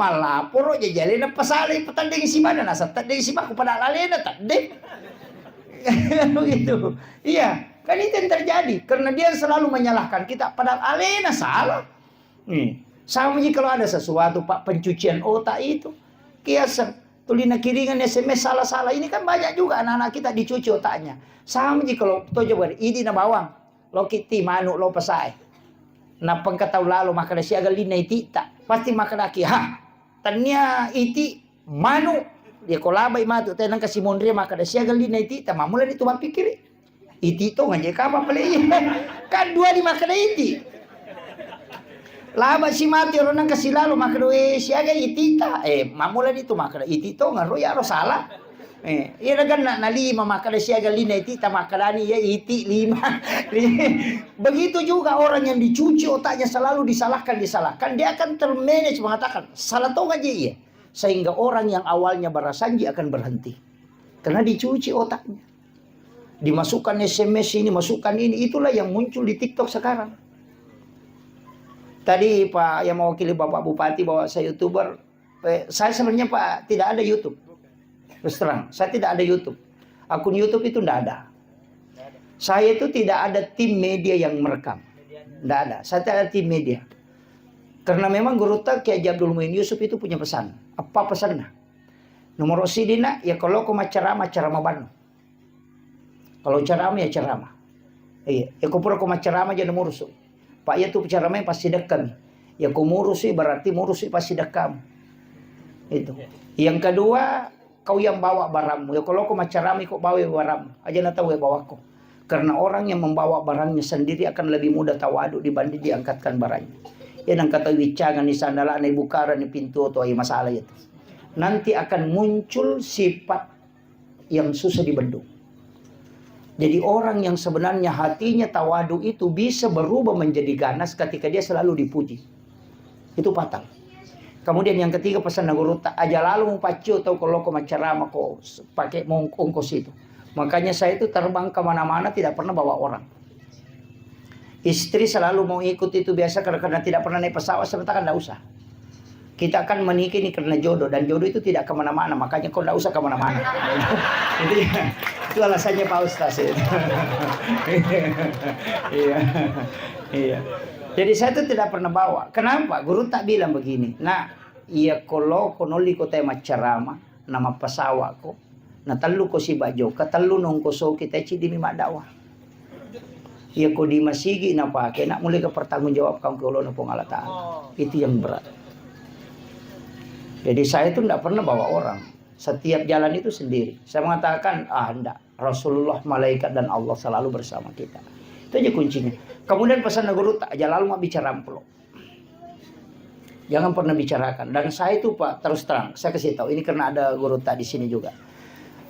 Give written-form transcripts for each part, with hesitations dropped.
malapor aja jalin na pasali patanding si mana nasa tanding si baku pada lalena tanding. Begitu. Iya, kan itu yang terjadi karena dia selalu menyalahkan kita padahal alena salah. Sama aja kalau ada sesuatu Pak pencucian otak itu kiasan tulina kiringan SMS salah-salah ini kan banyak juga anak-anak kita dicuci otaknya. Sama aja kalau to coba ini na bawang lo kiti manu lo pasai. Na pangkataw lalo makada siya galina iti ta pasti makada ki ha tanya iti manu dia kolabay matu tayo nang kasimondria makada siya galina iti ta mamulan itu mapikir iti to nga ka pa pala kan dua di makada iti laba si mati ro nang kasilalo makada siya ga iti ta mamulan itu makada iti to nga ro ya ro salah iya kan na lima makada siya galina iti ta makada ni ya iti lima. Begitu juga orang yang dicuci otaknya selalu disalahkan dia akan termanage mengatakan salah tau aja iya sehingga orang yang awalnya barasanji akan berhenti karena dicuci otaknya dimasukkan SMS ini masukkan ini itulah yang muncul di TikTok sekarang. Tadi Pak yang mewakili Bapak Bupati bahwa saya YouTuber saya sebenarnya Pak tidak ada YouTube. Terus terang, saya tidak ada YouTube. Akun YouTube itu tidak ada. Saya itu tidak ada tim media yang merekam. Tidak ada. Saya tidak ada tim media. Karena memang Guru Tak Kiai Abdul Muin Yusuf itu punya pesan. Apa pesannya? Nomor sidina ya kalau kau ceramah banu. Kalau ceramah ya ceramah. Iya, ya kau pura kau ceramah jadi murusu. Pak ya tuh ceramahnya pasti dekam. Ya kau murusi berarti murusi pasti dekam. Itu. Yang kedua kau yang bawa barangmu. Ya kalau kau macarami kau bawa barangmu. Aja nak tahu ya bawa kau. Karena orang yang membawa barangnya sendiri akan lebih mudah tawadu dibanding diangkatkan barangnya. Ya nang kata wicangan di sandala ni bukara ni pintu atau masalah itu. Nanti akan muncul sifat yang susah dibendung. Jadi orang yang sebenarnya hatinya tawadu itu bisa berubah menjadi ganas ketika dia selalu dipuji. Itu fatal. Kemudian yang ketiga pesan Guru Tak aja lalu pacu atau kalau kau ceramah kau pakai ongkos itu. Makanya saya itu terbang kemana-mana tidak pernah bawa orang. Istri selalu mau ikut itu biasa karena tidak pernah naik pesawat sebentar kan tidak usah. Kita akan menikah ini karena jodoh dan jodoh itu tidak kemana-mana makanya kau tidak usah kemana-mana. Itu alasannya Pak Ustaz. Iya. Jadi saya itu tidak pernah bawa. Kenapa? Guru Tak bilang begini. Nah, iya kalau konoli ko tayo macarama nama pasawa ko. Na telu ko si bajo ka telu nong ko so kita cidi mi madawa. Iya ko di masigi na pake nak mulai ke pertanggungjawab kang ko na pong alataan. Itu yang berat. Jadi saya itu tidak pernah bawa orang. Setiap jalan itu sendiri. Saya mengatakan, enggak. Rasulullah, malaikat dan Allah selalu bersama kita. Itu aja kuncinya. Kemudian pesan Guru Tak aja lalu mau bicara amplop. Jangan pernah bicarakan. Dan saya itu Pak terus terang, saya kasih tahu ini karena ada Guru Tak di sini juga.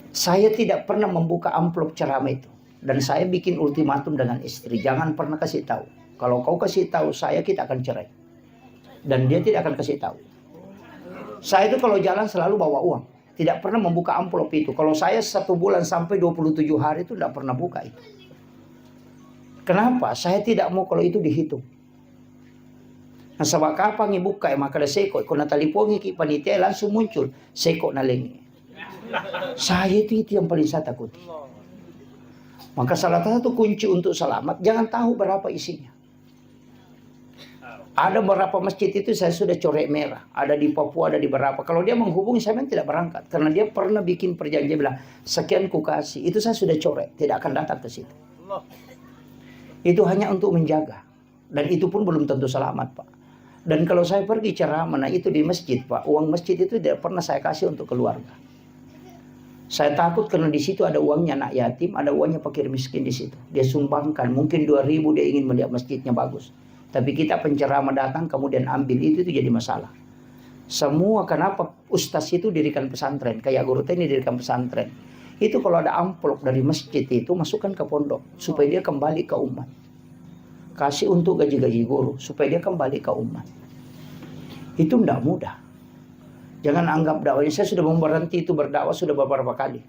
Saya tidak pernah membuka amplop ceramah itu. Dan saya bikin ultimatum dengan istri, jangan pernah kasih tahu. Kalau kau kasih tahu saya kita akan cerai. Dan dia tidak akan kasih tahu. Saya itu kalau jalan selalu bawa uang. Tidak pernah membuka amplop itu. Kalau saya 1 bulan sampai 27 hari itu tidak pernah buka itu. Kenapa? Saya tidak mau kalau itu dihitung. Nah, sabak kapang ibuka maka ada seko. Kung natalipongi ki panitia langsung muncul seko na lengi. Saya itu yang paling saya takuti. Maka salah satu kunci untuk selamat jangan tahu berapa isinya. Ada beberapa masjid itu saya sudah coret merah. Ada di Papua, ada di berapa. Kalau dia menghubungi saya memang tidak berangkat. Karena dia pernah bikin perjanjian bilang sekian ku kasih. Itu saya sudah coret. Tidak akan datang ke situ. Itu hanya untuk menjaga. Dan itu pun belum tentu selamat Pak. Dan kalau saya pergi ceramah, nah itu di masjid Pak. Uang masjid itu tidak pernah saya kasih untuk keluarga. Saya takut karena di situ ada uangnya anak yatim, ada uangnya fakir miskin di situ. Dia sumbangkan, mungkin 2.000 dia ingin melihat masjidnya bagus. Tapi kita penceramah datang kemudian ambil itu jadi masalah. Semua kenapa ustaz itu dirikan pesantren, kayak Guru Tak ini dirikan pesantren. Itu kalau ada amplop dari masjid itu masukkan ke pondok supaya dia kembali ke umat. Kasih untuk gaji-gaji guru supaya dia kembali ke umat. Itu tidak mudah. Jangan anggap dakwahnya saya sudah berhenti itu berdakwah sudah beberapa kali.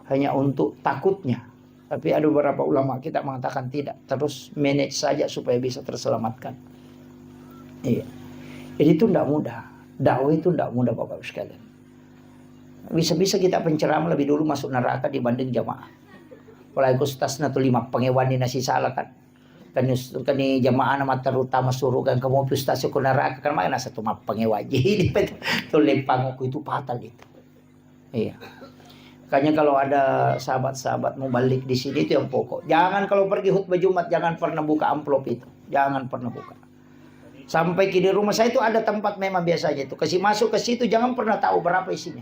Hanya untuk takutnya. Tapi ada beberapa ulama kita mengatakan tidak. Terus manage saja supaya bisa terselamatkan. Iya. Jadi itu tidak mudah. Dakwah itu tidak mudah Bapak sekalian. Bisa-bisa kita penceramah lebih dulu masuk neraka dibanding jamaah. Apalagi ustaz na 5 pangewani na si salah kan. Kani jamaah nama terutama suruh kan kamu ustaz ko neraka kan mana satu map pangewaji. Itu lempang itu fatal itu. Iya. Makanya kalau ada sahabat-sahabat mau balik di sini itu yang pokok. Jangan kalau pergi khutbah Jumat jangan pernah buka amplop itu. Jangan pernah buka. Sampai di rumah saya itu ada tempat memang biasanya itu. Kasih masuk ke situ jangan pernah tahu berapa isinya.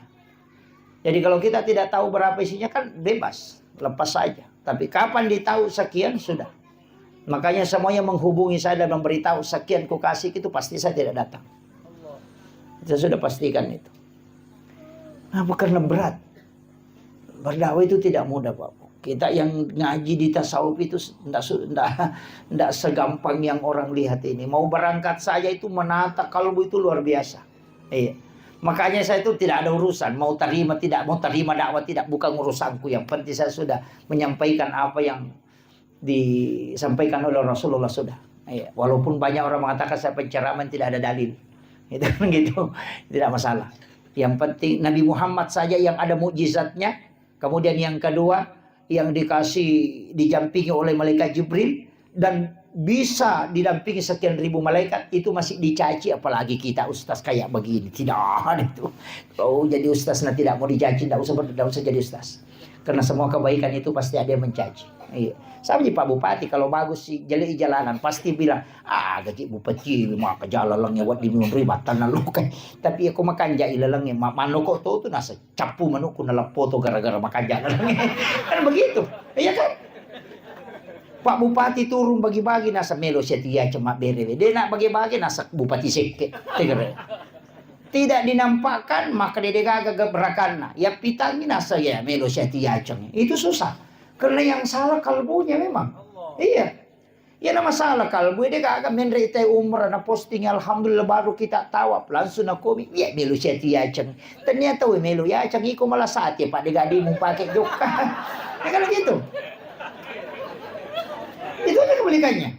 Jadi kalau kita tidak tahu berapa isinya kan bebas. Lepas saja. Tapi kapan ditahu sekian sudah. Makanya semuanya menghubungi saya dan memberitahu sekian ku kasih itu pasti saya tidak datang. Saya sudah pastikan itu. Nah, karena berat. Berdakwah itu tidak mudah Pak. Kita yang ngaji di tasawuf itu tidak segampang yang orang lihat ini. Mau berangkat saja itu menata kalbu itu luar biasa. Iya. Makanya saya itu tidak ada urusan. Mau terima tidak, mau terima dakwah tidak. Bukan urusanku. Yang penting saya sudah menyampaikan apa yang disampaikan oleh Rasulullah sudah. Iya. Walaupun banyak orang mengatakan saya penceraman tidak ada dalil. Itu gitu. Tidak masalah. Yang penting Nabi Muhammad saja yang ada mukjizatnya. Kemudian yang kedua yang didampingi oleh malaikat Jibril dan bisa didampingi sekian ribu malaikat itu masih dicaci, apalagi kita ustaz kayak begini. Tidak itu. Kalau jadi ustaz nah tidak mau dicaci, tidak usah jadi ustaz. Karena semua kebaikan itu pasti ada yang mencaci. Iya. Sama Pak Bupati kalau bagus sih jeli jalanan pasti bilang, gaji bupati maka jalan lang buat diminum ribatan lu kan. Tapi aku makan jai lalang mano kok tuh nasa capu manuku na foto gara-gara makan jalan. Kan begitu. Iya kan? Pak Bupati turun bagi-bagi nasa melo setia cuma berewe. Dia nak bagi-bagi nasa bupati seke. Tidak dinampakkan maka dia gagak berakan. Ya pitangin nasa ya melo setia ceng. Itu susah. Karena yang salah kalbunya memang. Iya. Ya nama salah kalbu dia gagak menrite umrah na posting alhamdulillah baru kita tawab langsung na komi. Ya melo setia ceng. Ternyata melo ya ceng iko malah saat ya Pak digadi mau pakai joka. Ya kan gitu. Itu aja kebalikannya.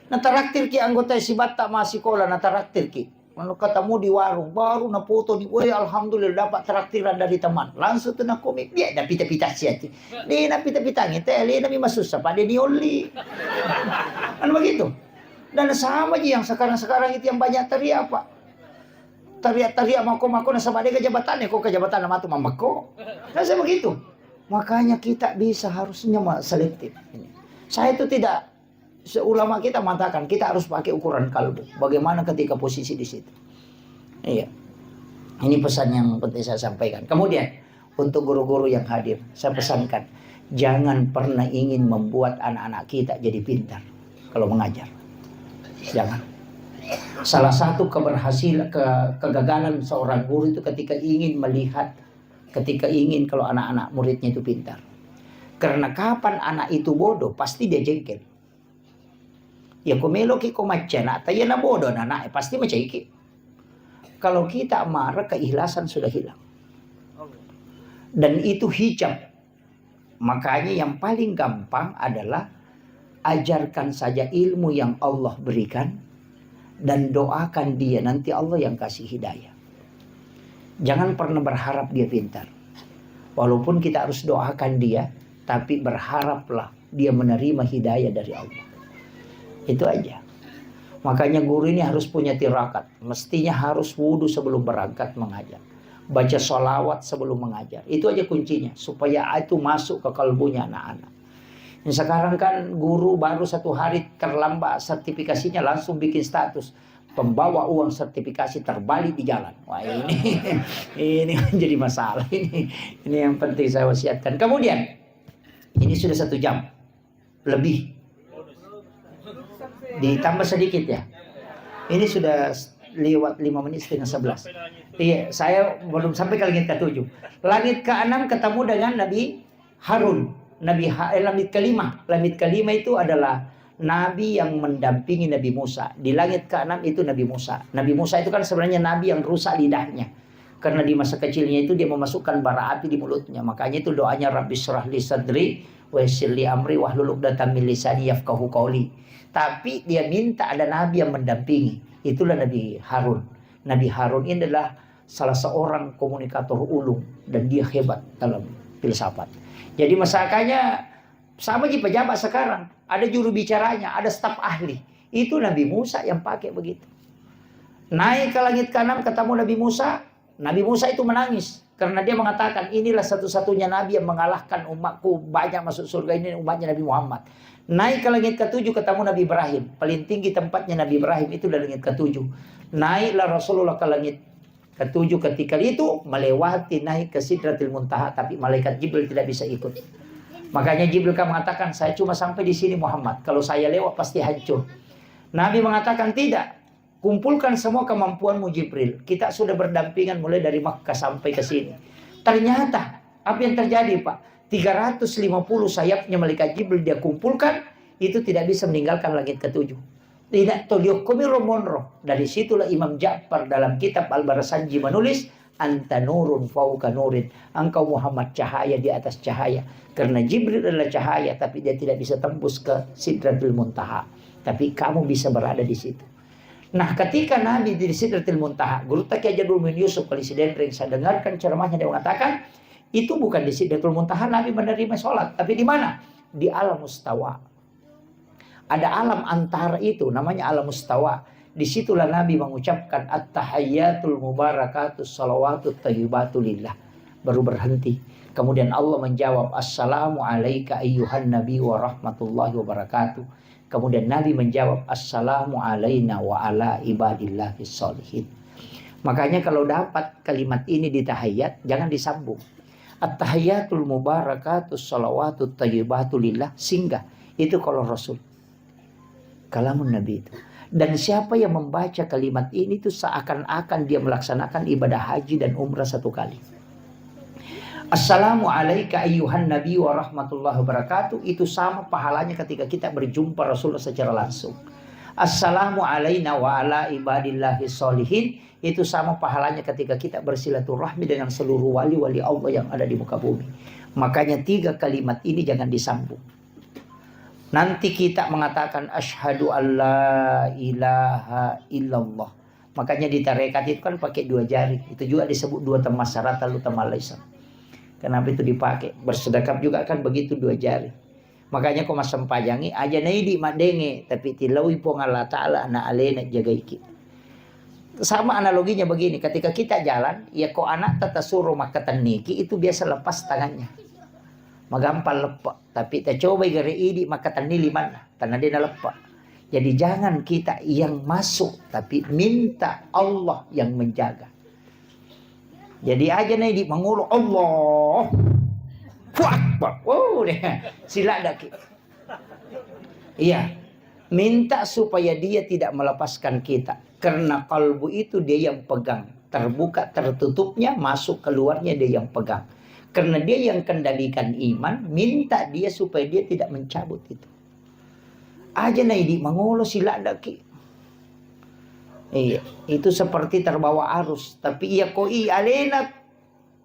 Nataraktir ki anggota sibat tak masih sekolah nataraktir ki. Kalau ketemu di warung baru na foto ni, woi alhamdulillah dapat traktiran dari teman. Langsung tuh na komik dia dah pita-pita siati. Dia na pita-pita ngite, dia na susah pada ni oli. Kan begitu. Dan sama aja yang sekarang itu yang banyak teriak Pak. Teriak mako-mako na sama dia kejabatannya, kok kejabatan nama tu mamako. Nah saya begitu. Makanya kita bisa harusnya selektif. Saya itu tidak, ulama kita mengatakan kita harus pakai ukuran kalbu. Bagaimana ketika posisi di situ. Iya. Ini pesan yang penting saya sampaikan. Kemudian untuk guru-guru yang hadir, saya pesankan jangan pernah ingin membuat anak-anak kita jadi pintar kalau mengajar. Jangan. Salah satu kegagalan seorang guru itu ketika ingin kalau anak-anak muridnya itu pintar. Karena kapan anak itu bodoh, pasti dia jengkel. Ya komelo ki komacan, ataya na bodoh anak, pasti macam kalau kita marah, keikhlasan sudah hilang. Dan itu hijab. Makanya yang paling gampang adalah ajarkan saja ilmu yang Allah berikan dan doakan dia, nanti Allah yang kasih hidayah. Jangan pernah berharap dia pintar. Walaupun kita harus doakan dia, tapi berharaplah dia menerima hidayah dari Allah. Itu aja. Makanya guru ini harus punya tirakat. Mestinya harus wudu sebelum berangkat mengajar. Baca sholawat sebelum mengajar. Itu aja kuncinya. Supaya itu masuk ke kalbunya anak-anak. Sekarang kan guru baru 1 hari terlambat sertifikasinya langsung bikin status. Pembawa uang sertifikasi terbalik di jalan. Wah ini menjadi masalah. Ini yang penting saya wasiatkan. Kemudian. Ini sudah 1 jam lebih, ditambah sedikit ya. Ini sudah lewat 5 menit setengah 11. Iya, saya belum sampai ke langit ke-7. Langit ke-6 ketemu dengan Nabi Harun. Langit ke-5. Langit ke-5 itu adalah Nabi yang mendampingi Nabi Musa. Di langit ke-6 itu Nabi Musa. Nabi Musa itu kan sebenarnya Nabi yang rusak lidahnya. Karena di masa kecilnya itu dia memasukkan bara api di mulutnya. Makanya itu doanya Rabbi syrah li sadri wa yassir li amri wahlul 'uqdatam min lisani yafqahu qawli. Tapi dia minta ada nabi yang mendampingi. Itulah Nabi Harun. Nabi Harun ini adalah salah seorang komunikator ulung dan dia hebat dalam filsafat. Jadi makanya sama di pejabat sekarang, ada juru bicaranya, ada staf ahli. Itu Nabi Musa yang pakai begitu. Naik ke langit ke-6 ketemu Nabi Musa. Nabi Musa itu menangis karena dia mengatakan inilah satu-satunya Nabi yang mengalahkan umatku banyak masuk surga, ini umatnya Nabi Muhammad. Naik ke langit ke-7 ketemu Nabi Ibrahim. Paling tinggi tempatnya Nabi Ibrahim itu di langit ke-7. Naiklah Rasulullah ke langit ke-7 ketika itu melewati naik ke Sidratil Muntaha, tapi malaikat Jibril tidak bisa ikut. Makanya Jibril kan mengatakan, saya cuma sampai di sini Muhammad. Kalau saya lewat pasti hancur. Nabi mengatakan tidak. Kumpulkan semua kemampuanmu Jibril. Kita sudah berdampingan mulai dari Makkah sampai ke sini. Ternyata apa yang terjadi Pak? 350 sayapnya malaikat Jibril dia kumpulkan. Itu tidak bisa meninggalkan langit ke-7. Tidak toliyokumi romonroh. Dari situlah Imam Ja'far dalam kitab Al-Barasanji menulis, anta nurun fauka nurin. Engkau Muhammad cahaya di atas cahaya. Karena Jibril adalah cahaya, tapi dia tidak bisa tembus ke Sidratul Muntaha. Tapi kamu bisa berada di situ. Nah, ketika Nabi di Sidratul Muntaha, Guru Taqi Haji Abdul Muhyin Yusuf Khalisi Dendring, saya dengarkan ceramahnya, dia mengatakan, itu bukan di Sidratul Muntaha Nabi menerima sholat. Tapi di mana? Di alam mustawa. Ada alam antara itu, namanya alam mustawa. Disitulah Nabi mengucapkan at-tahayyatul mubarakatus salawatut thayyibatu lillah. Baru berhenti. Kemudian Allah menjawab, assalamu alayka ayyuhan nabi wa rahmatullahi wa barakatuh. Kemudian Nabi menjawab, assalamu alayna wa ala ibadillahis sholihin. Makanya kalau dapat kalimat ini di tahayyat, jangan disambung. At-tahayyatul mubarakatus salawatut thayyibatu lillah, singgah. Itu kalau Rasul. Kalamun Nabi itu. Dan siapa yang membaca kalimat ini itu seakan-akan dia melaksanakan ibadah haji dan umrah satu kali. Assalamu alayka ayyuhan nabi wa rahmatullahi wa barakatuh. Itu sama pahalanya ketika kita berjumpa Rasulullah secara langsung. Assalamu alayna wa ala ibadillahi sholihin. Itu sama pahalanya ketika kita bersilaturahmi dengan seluruh wali-wali Allah yang ada di muka bumi. Makanya 3 kalimat ini jangan disambung. Nanti kita mengatakan asyhadu alla ilaha illallah. Makanya di tarekat itu kan pakai 2 jari. Itu juga disebut 2 temas syarat lalu temas lisan. Kenapa itu dipakai? Bersedekap juga kan begitu 2 jari. Makanya kau masam pajangi aja naidi madenge tapi tilawi pong Allah Ta'ala na alena jagaiki. Sama analoginya begini, ketika kita jalan, ya kau anak tata suruh makatan niki itu biasa lepas tangannya. Magampal lepak, tapi kita coba gari idi makatan nili mana, karena dia lepak. Jadi jangan kita yang masuk, tapi minta Allah yang menjaga. Jadi aja naidi mengulu Allah. Akbar. Wow, sila daki. Iya. Minta supaya dia tidak melepaskan kita. Karena kalbu itu dia yang pegang. Terbuka tertutupnya, masuk keluarnya dia yang pegang. Karena dia yang kendalikan iman, minta dia supaya dia tidak mencabut itu. Aja naidi mengulu sila daki. Iya, itu seperti terbawa arus. Tapi iya koi alena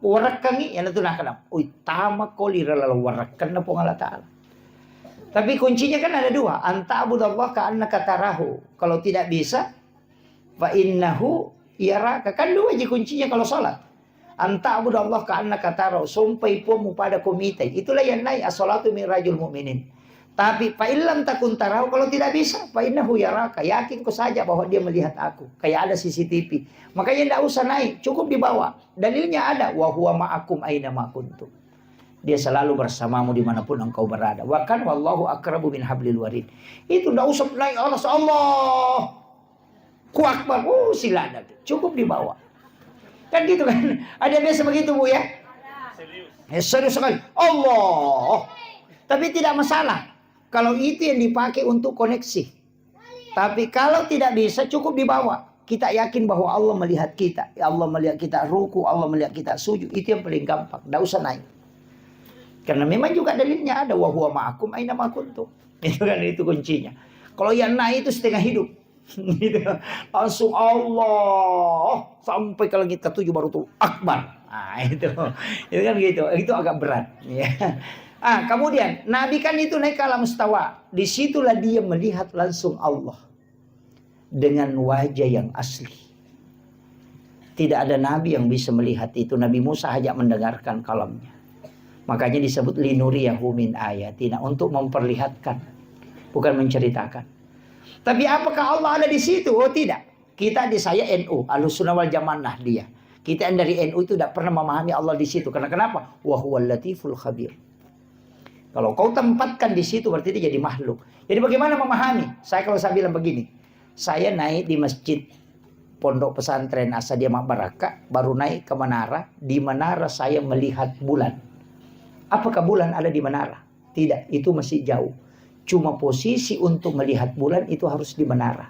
warakangi yan itu nakana. Uy, tama ko lirala warakan na po ng Allah Ta'ala. Tapi kuncinya kan ada 2. Anta'budallah ka'annaka tarahu. Kalau tidak bisa, fa innahu yaraka. Kan 2 aja kuncinya kalau salat. Anta'budallah ka'annaka tarahu. Sumpay po mo pada komitay. Itulah yan nay as-salatu min rajul mu'minin. Tapi fa illam takun tarahu, kalau tidak bisa, fa innahu yaraka. Yakin ko saja bahwa dia melihat aku. Kayak ada CCTV. Makanya tidak usah naik, cukup di bawah. Dalilnya ada, wa huwa ma'akum aina ma kuntum. Dia selalu bersamamu dimanapun engkau berada. Wa kan wallahu akrabu min hablil warid. Itu tidak usah naik Allah. Ku akbar. Silakan. Cukup di bawah. Kan gitu kan? Ada biasa begitu Bu ya? Serius sekali. Allah. Tapi tidak masalah. Kalau itu yang dipakai untuk koneksi. Tapi kalau tidak bisa cukup dibawa. Kita yakin bahwa Allah melihat kita. Allah melihat kita ruku. Allah melihat kita sujud. Itu yang paling gampang. Tidak usah naik. Karena memang juga dalilnya ada. Wa huwa ma'akum aina ma kuntum. Itu kan itu kuncinya. Kalau yang naik itu setengah hidup. Gitu. Langsung Allah. Sampai ke langit ke-7 baru tuh akbar. Nah itu. Itu kan gitu. Itu agak berat. Ya. Kemudian Nabi kan itu naik ke alam mustawa. Disitulah dia melihat langsung Allah dengan wajah yang asli. Tidak ada nabi yang bisa melihat itu. Nabi Musa hanya mendengarkan kalamnya. Makanya disebut linuriyahu min ayatina, untuk memperlihatkan, bukan menceritakan. Tapi apakah Allah ada di situ? Oh tidak. Kita di saya NU, Ahlussunnah wal Jamaah Nahdliyah. Kita yang dari NU itu tidak pernah memahami Allah di situ. Karena kenapa? Wa huwal latiful khabir. Kalau kau tempatkan di situ berarti dia jadi makhluk. Jadi bagaimana memahami? Kalau saya bilang begini, saya naik di masjid Pondok Pesantren Asadiyah Baraka, baru naik ke menara. Di menara saya melihat bulan. Apakah bulan ada di menara? Tidak, itu masih jauh. Cuma posisi untuk melihat bulan itu harus di menara.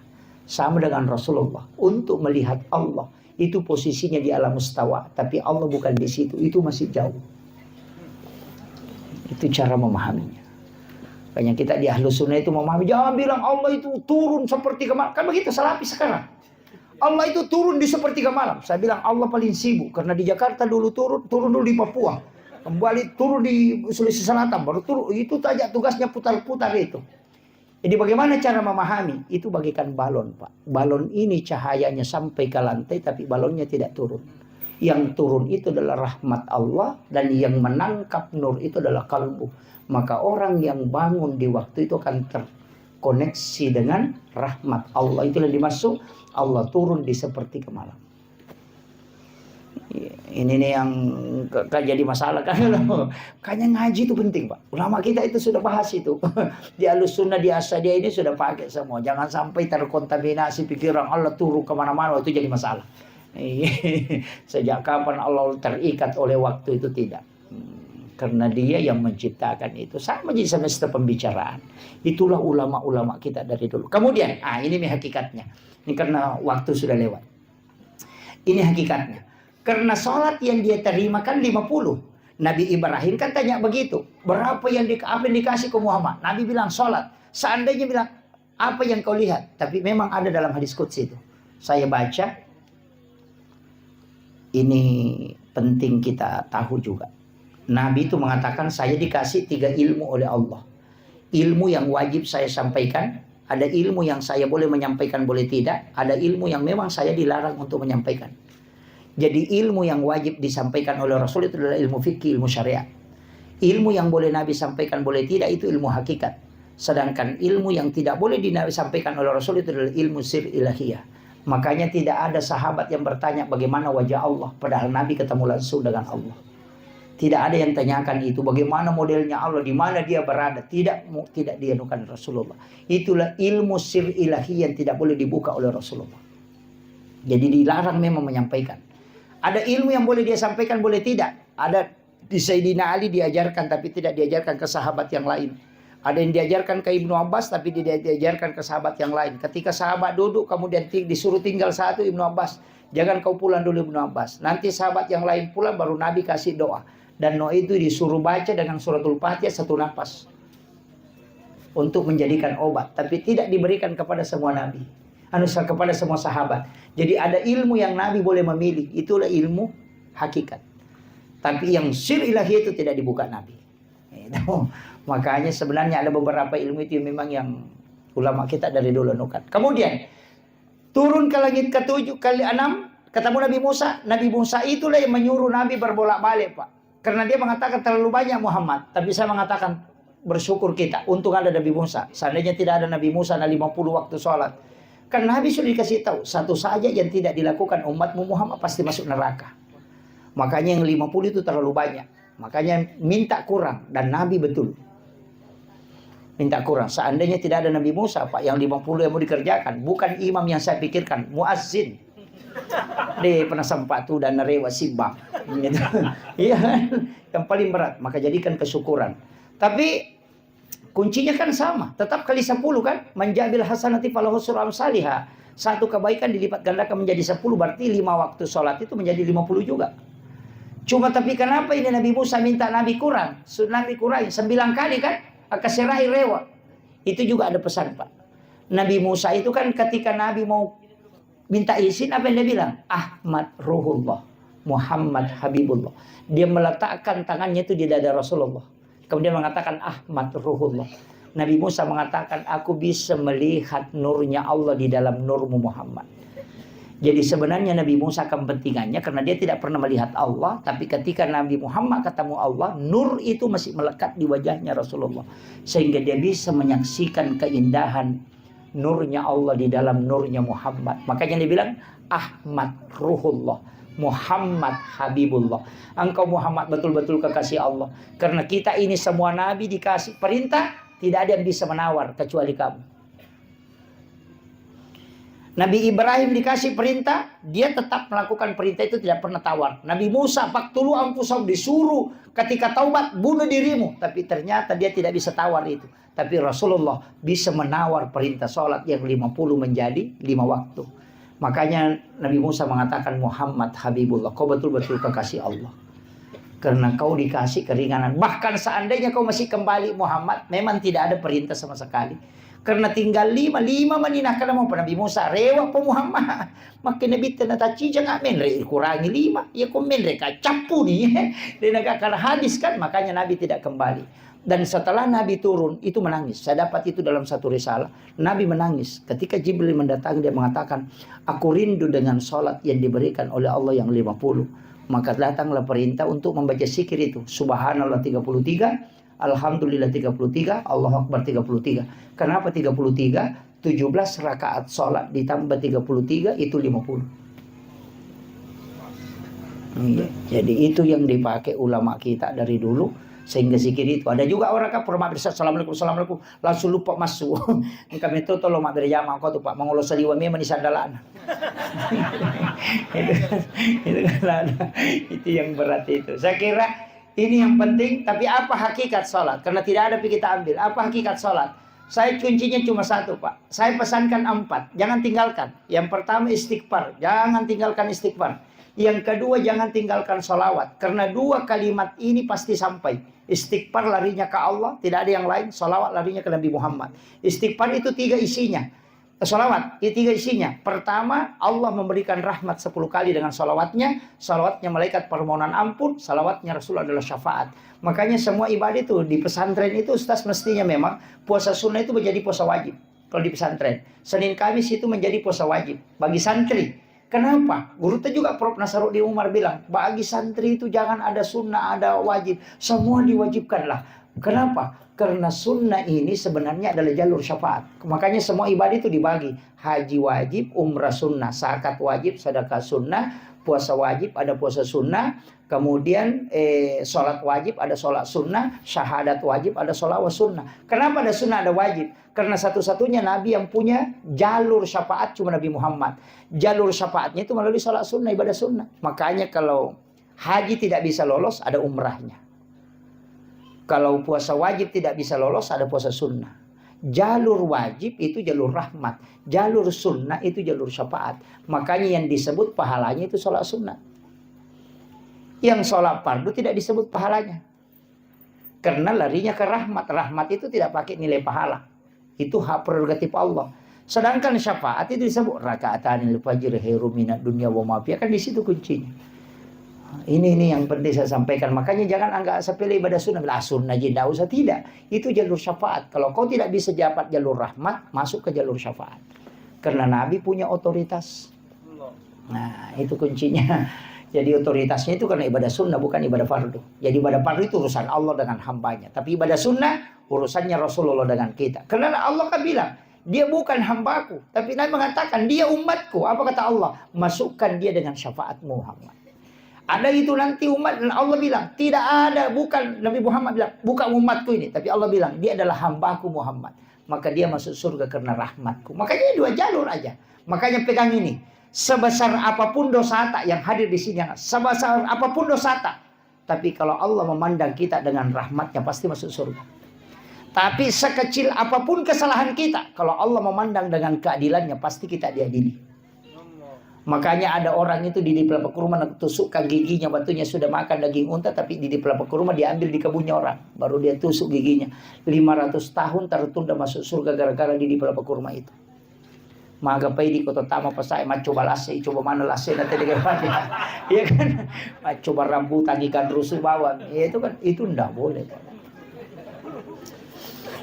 Sama dengan Rasulullah. Untuk melihat Allah, itu posisinya di alam mustawa. Tapi Allah bukan di situ, itu masih jauh. Itu cara memahaminya. Makanya kita di Ahlussunnah itu memahami. Jangan bilang Allah itu turun sepertiga malam. Kan begitu, salafi sekarang. Allah itu turun di sepertiga malam. Saya bilang Allah paling sibuk. Karena di Jakarta dulu turun dulu di Papua. Kembali turun di Sulawesi Selatan. Baru turun. Itu saja tugasnya putar-putar itu. Jadi bagaimana cara memahami? Itu bagaikan balon, Pak. Balon ini cahayanya sampai ke lantai. Tapi balonnya tidak turun. Yang turun itu adalah rahmat Allah. Dan yang menangkap nur itu adalah kalbu. Maka orang yang bangun di waktu itu akan terkoneksi dengan rahmat Allah. Itulah dimaksud Allah turun di sepertiga malam. Ini nih yang jadi masalah kan. Kayaknya ngaji itu penting, Pak. Ulama kita itu sudah bahas itu. Di Ahlussunnah, di Asadiyah ini sudah pakai semua. Jangan sampai terkontaminasi pikiran Allah turun kemana-mana. Itu jadi masalah. Sejak kapan Allah terikat oleh waktu itu? Tidak. Karena dia yang menciptakan itu. Sama jadi semesta pembicaraan. Itulah ulama-ulama kita dari dulu. Kemudian, ini hakikatnya. Ini karena waktu sudah lewat. Ini hakikatnya. Karena sholat yang dia terima kan 50. Nabi Ibrahim kan tanya begitu. Berapa yang dikasih ke Muhammad? Nabi bilang sholat. Seandainya bilang, apa yang kau lihat? Tapi memang ada dalam hadis qudsi itu. Saya baca. Ini penting kita tahu juga. Nabi itu mengatakan, saya dikasih 3 ilmu oleh Allah. Ilmu yang wajib saya sampaikan. Ada ilmu yang saya boleh menyampaikan, boleh tidak. Ada ilmu yang memang saya dilarang untuk menyampaikan. Jadi ilmu yang wajib disampaikan oleh Rasul itu adalah ilmu fikih, ilmu syariat. Ilmu yang boleh Nabi sampaikan, boleh tidak, itu ilmu hakikat. Sedangkan ilmu yang tidak boleh disampaikan oleh Rasul itu adalah ilmu sir ilahiyah. Makanya tidak ada sahabat yang bertanya bagaimana wajah Allah. Padahal Nabi ketemu langsung dengan Allah. Tidak ada yang tanyakan itu. Bagaimana modelnya Allah. Di mana dia berada. Tidak dianukan Rasulullah. Itulah ilmu sir ilahi yang tidak boleh dibuka oleh Rasulullah. Jadi dilarang memang menyampaikan. Ada ilmu yang boleh dia sampaikan, boleh tidak. Ada di Sayyidina Ali diajarkan tapi tidak diajarkan ke sahabat yang lain. Ada yang diajarkan ke Ibnu Abbas tapi tidak diajarkan ke sahabat yang lain. Ketika sahabat duduk kemudian disuruh tinggal satu, Ibnu Abbas. Jangan kau pulang dulu Ibnu Abbas. Nanti sahabat yang lain pulang baru Nabi kasih doa. Dan doa itu disuruh baca dengan suratul Fatihah 1 nafas. Untuk menjadikan obat. Tapi tidak diberikan kepada semua Nabi. Kepada semua sahabat. Jadi ada ilmu yang Nabi boleh memilih. Itulah ilmu hakikat. Tapi yang sir ilahi itu tidak dibuka Nabi. Makanya sebenarnya ada beberapa ilmu itu memang yang ulama kita dari dulu nukat. Kemudian turun ke langit ke-7, ke-6. Ketemu Nabi Musa. Nabi Musa itulah yang menyuruh Nabi berbolak-balik, Pak. Karena dia mengatakan terlalu banyak Muhammad. Tapi saya mengatakan bersyukur kita. Untung ada Nabi Musa. Seandainya tidak ada Nabi Musa, ada 50 waktu sholat. Karena Nabi sudah dikasih tahu. Satu saja yang tidak dilakukan umatmu Muhammad pasti masuk neraka. Makanya yang 50 itu terlalu banyak. Makanya minta kurang. Dan Nabi betul. Minta kurang. Seandainya tidak ada Nabi Musa, Pak. Yang 50 yang mau dikerjakan. Bukan imam yang saya pikirkan. Muazzin. Dia pernah sempatu dan nerewa simbang. Gitu. Iya kan? Yang paling berat. Maka jadikan kesyukuran. Tapi kuncinya kan sama. Tetap kali 10 kan. Menjabil hasanati falahu suram salihah. Satu kebaikan dilipat gandakan menjadi 10. Berarti 5 waktu sholat itu menjadi 50 juga. Cuma tapi kenapa ini Nabi Musa minta Nabi kurang? Nabi kurang 9 kali kan. Akasirahi rewa. Itu juga ada pesan, Pak. Nabi Musa itu kan ketika Nabi mau minta izin, apa yang dia bilang? Ahmad Ruhullah, Muhammad Habibullah. Dia meletakkan tangannya itu di dada Rasulullah. Kemudian mengatakan Ahmad Ruhullah. Nabi Musa mengatakan, aku bisa melihat nurnya Allah di dalam nurmu Muhammad. Jadi sebenarnya Nabi Musa kepentingannya karena dia tidak pernah melihat Allah, tapi ketika Nabi Muhammad ketemu Allah, nur itu masih melekat di wajahnya Rasulullah, sehingga dia bisa menyaksikan keindahan nurnya Allah di dalam nurnya Muhammad. Makanya dia bilang Ahmad Ruhullah, Muhammad Habibullah. Engkau Muhammad betul-betul kekasih Allah. Karena kita ini semua nabi dikasih perintah, tidak ada yang bisa menawar kecuali kamu. Nabi Ibrahim dikasih perintah, dia tetap melakukan perintah itu, tidak pernah tawar. Nabi Musa, faktulu anfusahum, disuruh ketika taubat, bunuh dirimu. Tapi ternyata dia tidak bisa tawar itu. Tapi Rasulullah bisa menawar perintah sholat yang 50 menjadi 5 waktu. Makanya Nabi Musa mengatakan Muhammad Habibullah, kau betul-betul kekasih Allah. Karena kau dikasih keringanan. Bahkan seandainya kau masih kembali Muhammad, memang tidak ada perintah sama sekali. Karena tinggal lima maninah kalau mau Nabi Musa rewa po Muhammad. Makin Nabi tenataci jangan menre kurangi 5. Ya kau menre capu nih. Dan agak hadis kan, makanya Nabi tidak kembali. Dan setelah Nabi turun itu menangis. Saya dapat itu dalam satu risalah. Nabi menangis ketika Jibril mendatangi, dia mengatakan, aku rindu dengan sholat yang diberikan oleh Allah yang 50. Maka datanglah perintah untuk membaca zikir itu. Subhanallah 33. Alhamdulillah 33, Allahu Akbar 33. Kenapa 33? 17 rakaat sholat ditambah 33 itu 50. Iya. Jadi itu yang dipakai ulama kita dari dulu. Sehingga zikir itu. Ada juga orang kan pernah berkata assalamualaikum, assalamualaikum, langsung lupa masuk. Kami itu tolong mak berjamaah kau tuh pak mengolos saliwa memang di sandalan. itu kan ada. Itu yang berat itu. Saya kira ini yang penting, tapi apa hakikat sholat? Karena tidak ada kita ambil. Apa hakikat sholat? Saya kuncinya cuma satu, Pak. Saya pesankan 4. Jangan tinggalkan. Yang pertama istighfar. Jangan tinggalkan istighfar. Yang kedua jangan tinggalkan sholawat. Karena 2 kalimat ini pasti sampai. Istighfar larinya ke Allah. Tidak ada yang lain. Sholawat larinya ke Nabi Muhammad. Istighfar itu 3 isinya. Sholawat, itu 3 isinya. Pertama, Allah memberikan rahmat 10 kali dengan sholawatnya. Sholawatnya malaikat permohonan ampun. Sholawatnya Rasul adalah syafaat. Makanya semua ibadah itu di pesantren itu Ustaz mestinya memang puasa sunnah itu menjadi puasa wajib. Kalau di pesantren Senin Kamis itu menjadi puasa wajib bagi santri. Kenapa? Guru itu juga Prof. Nasaruddin Umar bilang, bagi santri itu jangan ada sunnah, ada wajib. Semua diwajibkanlah. Kenapa? Karena sunnah ini sebenarnya adalah jalur syafaat. Makanya semua ibadah itu dibagi. Haji wajib, umrah sunnah, zakat wajib, sedekah sunnah, puasa wajib, ada puasa sunnah. Kemudian sholat wajib, ada sholat sunnah. Syahadat wajib, ada sholawat sunnah. Kenapa ada sunnah, ada wajib? Karena satu-satunya Nabi yang punya jalur syafaat cuma Nabi Muhammad. Jalur syafaatnya itu melalui sholat sunnah, ibadah sunnah. Makanya kalau haji tidak bisa lolos, ada umrahnya. Kalau puasa wajib tidak bisa lolos, ada puasa sunnah. Jalur wajib itu jalur rahmat. Jalur sunnah itu jalur syafaat. Makanya yang disebut pahalanya itu sholat sunnah. Yang sholat fardu tidak disebut pahalanya. Karena larinya ke rahmat. Rahmat itu tidak pakai nilai pahala. Itu hak prerogatif Allah. Sedangkan syafaat itu disebut raka'atanil fajr khairum minad dunya wa ma fiha. Kan di situ kuncinya. Ini yang penting saya sampaikan. Makanya jangan anggap sepele ibadah sunnah. Lah sunnah je tidak usah, tidak. Itu jalur syafaat. Kalau kau tidak bisa dapat jalur rahmat, masuk ke jalur syafaat. Karena Nabi punya otoritas. Nah itu kuncinya. Jadi otoritasnya itu karena ibadah sunnah, bukan ibadah fardu. Jadi ibadah fardu itu urusan Allah dengan hambanya. Tapi ibadah sunnah urusannya Rasulullah dengan kita. Karena Allah kan bilang, dia bukan hambaku. Tapi Nabi mengatakan, dia umatku. Apa kata Allah? Masukkan dia dengan syafaat Muhammad. Ada itu nanti umat, dan Allah bilang, tidak ada, bukan Nabi Muhammad bilang, bukan umatku ini. Tapi Allah bilang, dia adalah hambaku Muhammad. Maka dia masuk surga karena rahmatku. Makanya 2 jalur aja. Makanya pegang ini. Sebesar apapun dosa tak yang hadir di sini. Sebesar apapun dosa tak. Tapi kalau Allah memandang kita dengan rahmatnya, pasti masuk surga. Tapi sekecil apapun kesalahan kita, kalau Allah memandang dengan keadilannya, pasti kita diadili. Makanya ada orang itu di pelapak kurma tusukkan giginya, batunya sudah makan daging unta, tapi di pelapak kurma diambil di kebunnya orang, baru dia tusuk giginya. 500 tahun tertunda masuk surga gara-gara di pelapak kurma itu. Maka pai di kota tama pasai coba lase, coba mana lase nanti dengan dia. Iya kan? Coba rambutan ikan rusuh bawang. Ya, itu kan itu ndak boleh.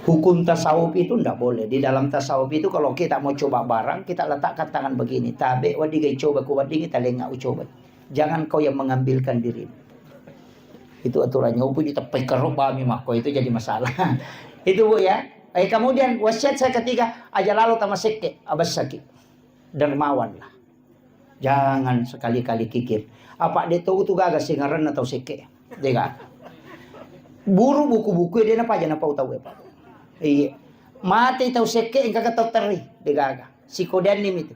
Hukum tasawuf itu tidak boleh. Di dalam tasawuf itu kalau kita mau coba barang, kita letakkan tangan begini. Tabe wadigai coba kuwadingi talengak coba. Jangan kau yang mengambilkan diri. Itu aturannya. Upu kita pekeruk bami mako itu jadi masalah. Itu Bu ya. Kemudian wasiat saya ketiga, aja lalu tama seke abas sakit. Dermawan lah. Jangan sekali-kali kikir. Apa dia tahu tu gagas singaran atau seke. Dia buru buku-buku dia napa aja napa tahu apa. Iya. Mati tahu seke engkau kata teri degaga. Psikodenim itu.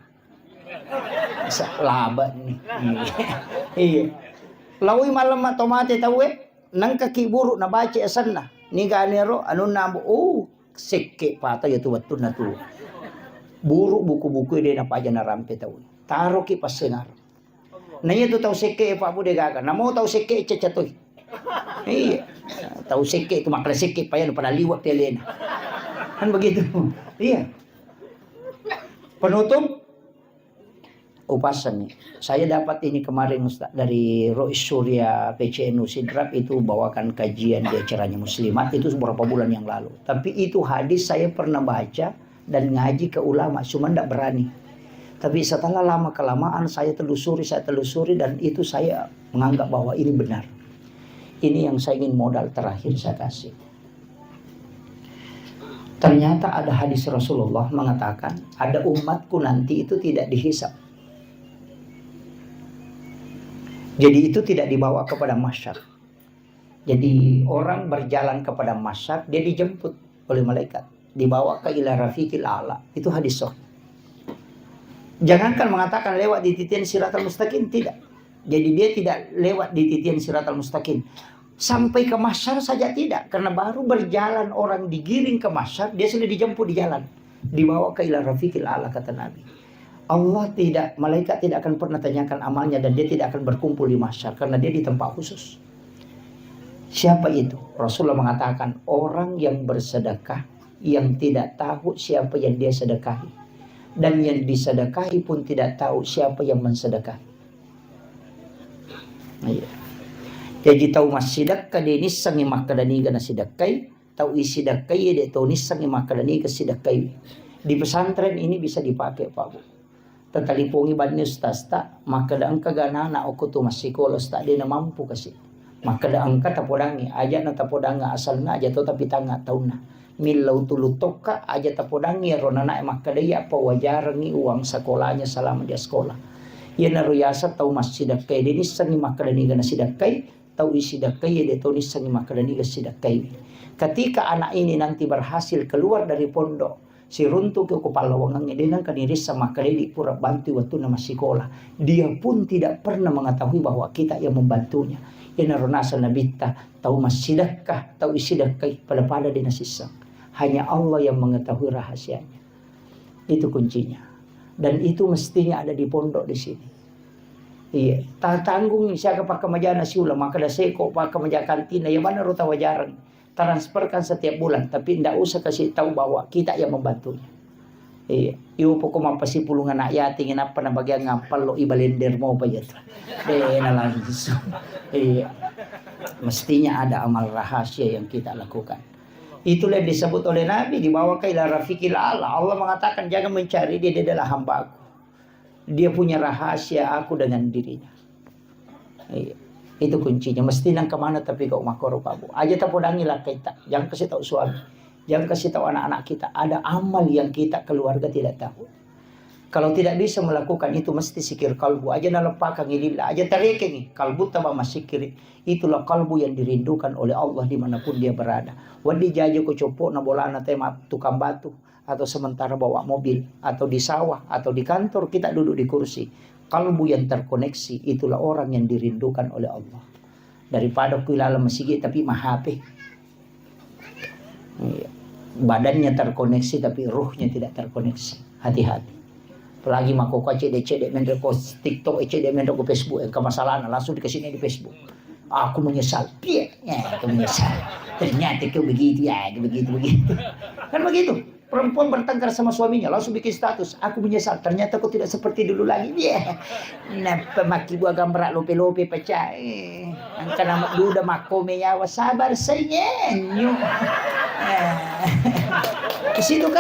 Laba nih. Iya. Lawi malam atau mati tahu nang kaki buruk na baca asan na. Ni ganero anu nambo seke pata ya tu betul na tu. Buruk buku-buku dia napa aja na rampe tahu. Taruh ki pas sengar. Nanya tu tahu seke Pak Bu degaga. Namo tahu seke cecatoy. Iya. Tahu seke itu makna seke payah pada liwat telena. Kan begitu. Iya. Penutup upasan nih. Saya dapat ini kemarin Ustaz dari Rois Surya PCNU Sidrap itu bawakan kajian di acaranya Muslimat itu beberapa bulan yang lalu. Tapi itu hadis saya pernah baca dan ngaji ke ulama, cuma tidak berani. Tapi setelah lama kelamaan saya telusuri dan itu saya menganggap bahwa ini benar. Ini yang saya ingin modal terakhir saya kasih. Ternyata ada hadis Rasulullah mengatakan ada umatku nanti itu tidak dihisab. Jadi itu tidak dibawa kepada mahsyar. Jadi orang berjalan kepada mahsyar dia dijemput oleh malaikat, dibawa ke ila rafiqil a'la. Itu hadis sahih. Jangankan mengatakan lewat di titian siratal mustaqim, tidak. Jadi dia tidak lewat di titian siratal mustaqim. Sampai ke mahsyar saja tidak. Karena baru berjalan orang digiring ke mahsyar, dia sudah dijemput di jalan. Dibawa ke ila rafiqil a'la kata Nabi. Allah tidak, malaikat tidak akan pernah tanyakan amalnya dan dia tidak akan berkumpul di mahsyar. Karena dia di tempat khusus. Siapa itu? Rasulullah mengatakan orang yang bersedekah yang tidak tahu siapa yang dia sedekahi. Dan yang disedekahi pun tidak tahu siapa yang mensedekahi. Ayo. Jadi tahu masidakka de nissangi makadani gana sidakai, tahu isidakai de tahu nissangi makadani ke sidakai. Di pesantren ini bisa dipakai Pak Bu. Tetalipungi bani ustaz tak, maka da angka gana na aku tu masih kolos tak dia mampu kasih. Maka da angka tapodangi, aja na tapodanga asalna aja tu tapi tanga tauna. Milau tulu toka aja tapodangi ronana maka dia apa wajarangi uang sekolahnya selama dia sekolah. Ia naruyasa tahu masih sidakai de nissangi makadani gana sidakai. Tahu isi dakai dia tahu nisangi makadani sidakai. Ketika anak ini nanti berhasil keluar dari pondok, si runtuk ke kepala wangangnya dia nangka dirisa makadani pura bantu waktu nama sekolah. Dia pun tidak pernah mengetahui bahwa kita yang membantunya. Ina ronasa nabita tahu masidakah tahu isi dakai pada di nasisang. Hanya Allah yang mengetahui rahasianya. Itu kuncinya. Dan itu mestinya ada di pondok di sini. Iya, tak tanggung siapa pakai majana si ulama maka dah seko pakai majana kantina yang mana ruta wajaran transferkan setiap bulan tapi tidak usah kasih tahu bahwa kita yang membantunya. Iya, iu pokok apa sih pulungan anak yatim apa na bagian ngampal lo ibalender mau apa ya tuh. Langsung. Iya, mestinya ada amal rahasia yang kita lakukan. Itulah yang disebut oleh Nabi dibawa ke ila rafiqil a'la. Allah mengatakan jangan mencari dia adalah hamba-Ku. Dia punya rahasia aku dengan dirinya. Iya. Itu kuncinya. Mesti nang kemana tapi kau makoro Pak Bu. Aja tapodangi lah kita. Jangan kasih tahu suami. Jangan kasih tahu anak-anak kita. Ada amal yang kita keluarga tidak tahu. Kalau tidak bisa melakukan itu mesti sikir kalbu. Aja nalepakan ilillah. Aja tarekengi. Kalbu tambah masikir. Itulah kalbu yang dirindukan oleh Allah dimanapun dia berada. Wadi jajo ko copo na bolana tema tukang batu. Atau sementara bawa mobil, atau di sawah, atau di kantor, kita duduk di kursi. Kalbu yang terkoneksi, itulah orang yang dirindukan oleh Allah. Daripada kuilala masigi tapi mahape. Badannya terkoneksi tapi ruhnya tidak terkoneksi. Hati-hati. Apalagi makoko cedek mendeko TikTok, cedek mendeko Facebook. Kemasalah langsung dikasihnya di Facebook. Aku menyesal. Aku menyesal. Ternyata kau begitu ya, begitu. Kan begitu. Perempuan bertengkar sama suaminya langsung bikin status. Aku menyesal. Ternyata aku tidak seperti dulu lagi. Napa maki gua gambar lope-lope pecah. Angka nama duda makome yawa sabar senyenyu. Di situ kan